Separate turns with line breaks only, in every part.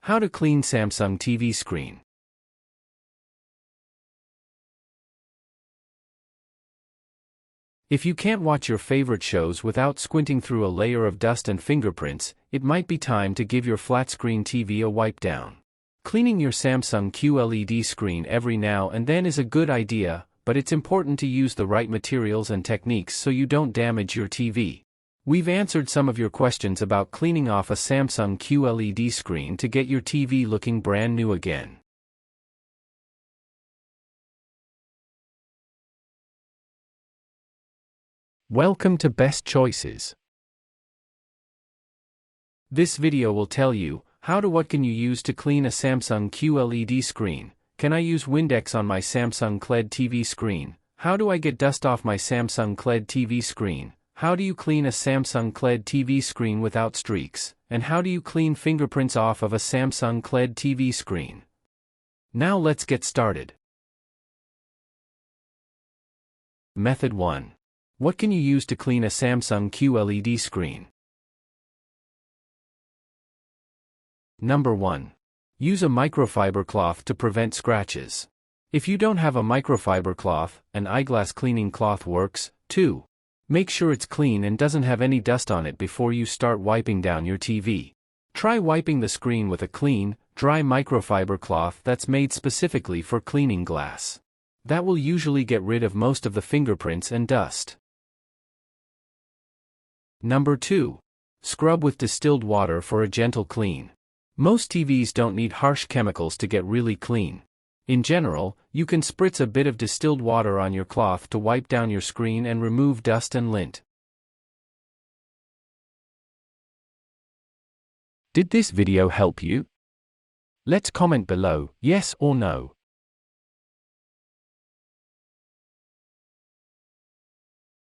How to clean Samsung TV screen. If you can't watch your favorite shows without squinting through a layer of dust and fingerprints, it might be time to give your flat-screen TV a wipe down. Cleaning your Samsung QLED screen every now and then is a good idea, but it's important to use the right materials and techniques so you don't damage your TV. We've answered some of your questions about cleaning off a Samsung QLED screen to get your TV looking brand new again. Welcome to Best Choices. This video will tell you, what can you use to clean a Samsung QLED screen? Can I use Windex on my Samsung QLED TV screen? How do I get dust off my Samsung QLED TV screen? How do you clean a Samsung QLED TV screen without streaks? And how do you clean fingerprints off of a Samsung QLED TV screen? Now let's get started. Method 1. What can you use to clean a Samsung QLED screen? Number 1. Use a microfiber cloth to prevent scratches. If you don't have a microfiber cloth, an eyeglass cleaning cloth works, too. Make sure it's clean and doesn't have any dust on it before you start wiping down your TV. Try wiping the screen with a clean, dry microfiber cloth that's made specifically for cleaning glass. That will usually get rid of most of the fingerprints and dust. Number 2. Scrub with distilled water for a gentle clean. Most TVs don't need harsh chemicals to get really clean. In general, you can spritz a bit of distilled water on your cloth to wipe down your screen and remove dust and lint. Did this video help you? Let's comment below, yes or no.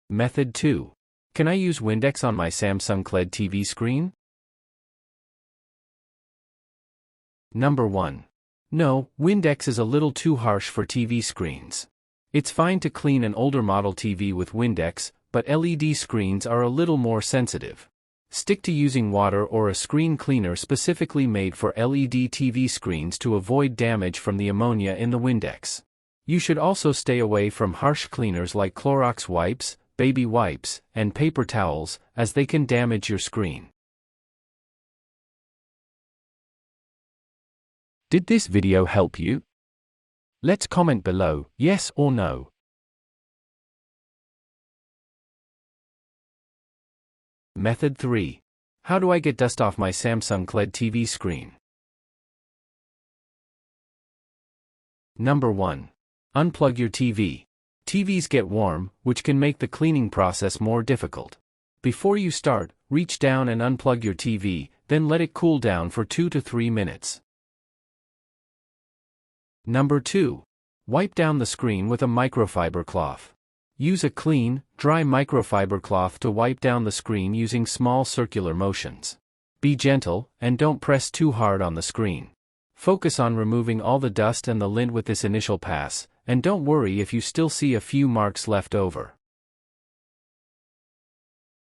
Method 2. Can I use Windex on my Samsung QLED TV screen? Number 1. No, Windex is a little too harsh for TV screens. It's fine to clean an older model TV with Windex, but LED screens are a little more sensitive. Stick to using water or a screen cleaner specifically made for LED TV screens to avoid damage from the ammonia in the Windex. You should also stay away from harsh cleaners like Clorox wipes, baby wipes, and paper towels, as they can damage your screen. Did this video help you? Let's comment below, yes or no. Method 3. How do I get dust off my Samsung QLED TV screen? Number 1. Unplug your TV. TVs get warm, which can make the cleaning process more difficult. Before you start, reach down and unplug your TV, then let it cool down for 2 to 3 minutes. Number 2. Wipe down the screen with a microfiber cloth. Use a clean, dry microfiber cloth to wipe down the screen using small circular motions. Be gentle, and don't press too hard on the screen. Focus on removing all the dust and the lint with this initial pass, and don't worry if you still see a few marks left over.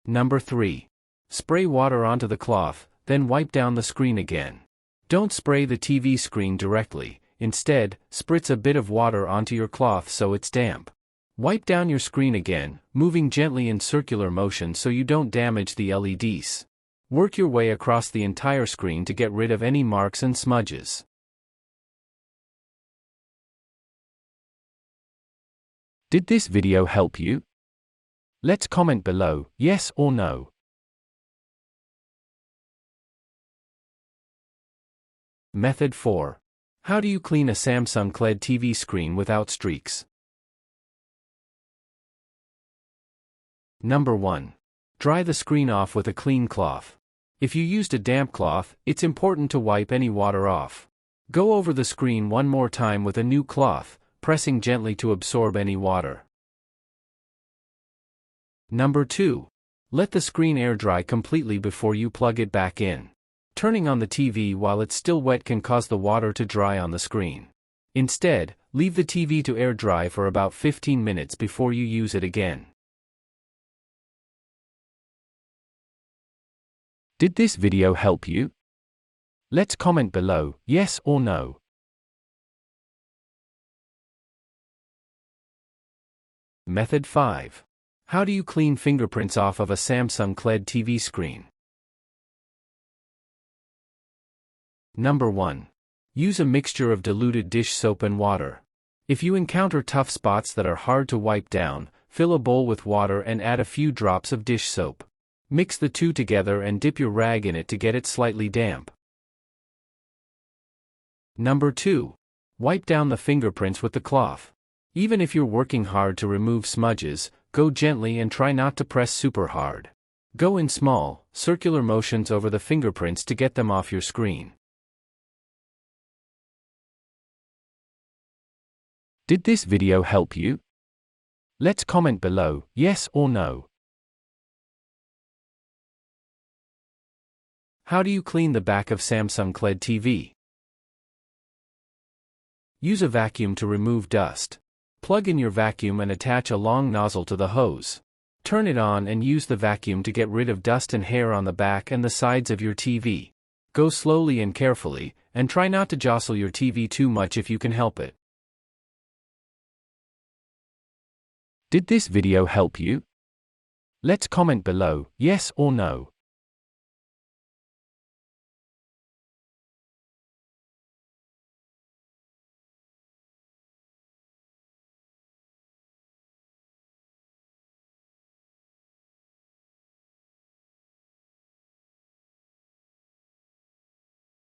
Number 3. Spray water onto the cloth, then wipe down the screen again. Don't spray the TV screen directly, instead, spritz a bit of water onto your cloth so it's damp. Wipe down your screen again, moving gently in circular motion so you don't damage the LEDs. Work your way across the entire screen to get rid of any marks and smudges. Did this video help you? Let's comment below, yes or no. Method 4. How do you clean a Samsung QLED TV screen without streaks? Number 1. Dry the screen off with a clean cloth. If you used a damp cloth, it's important to wipe any water off. Go over the screen one more time with a new cloth, pressing gently to absorb any water. Number 2. Let the screen air dry completely before you plug it back in. Turning on the TV while it's still wet can cause the water to dry on the screen. Instead, leave the TV to air dry for about 15 minutes before you use it again. Did this video help you? Let's comment below, yes or no. Method 5. How do you clean fingerprints off of a Samsung QLED TV screen? Number 1. Use a mixture of diluted dish soap and water. If you encounter tough spots that are hard to wipe down, fill a bowl with water and add a few drops of dish soap. Mix the two together and dip your rag in it to get it slightly damp. Number 2. Wipe down the fingerprints with the cloth. Even if you're working hard to remove smudges, go gently and try not to press super hard. Go in small, circular motions over the fingerprints to get them off your screen. Did this video help you? Let's comment below, yes or no. How do you clean the back of Samsung QLED TV? Use a vacuum to remove dust. Plug in your vacuum and attach a long nozzle to the hose. Turn it on and use the vacuum to get rid of dust and hair on the back and the sides of your TV. Go slowly and carefully, and try not to jostle your TV too much if you can help it. Did this video help you? Let's comment below, yes or no.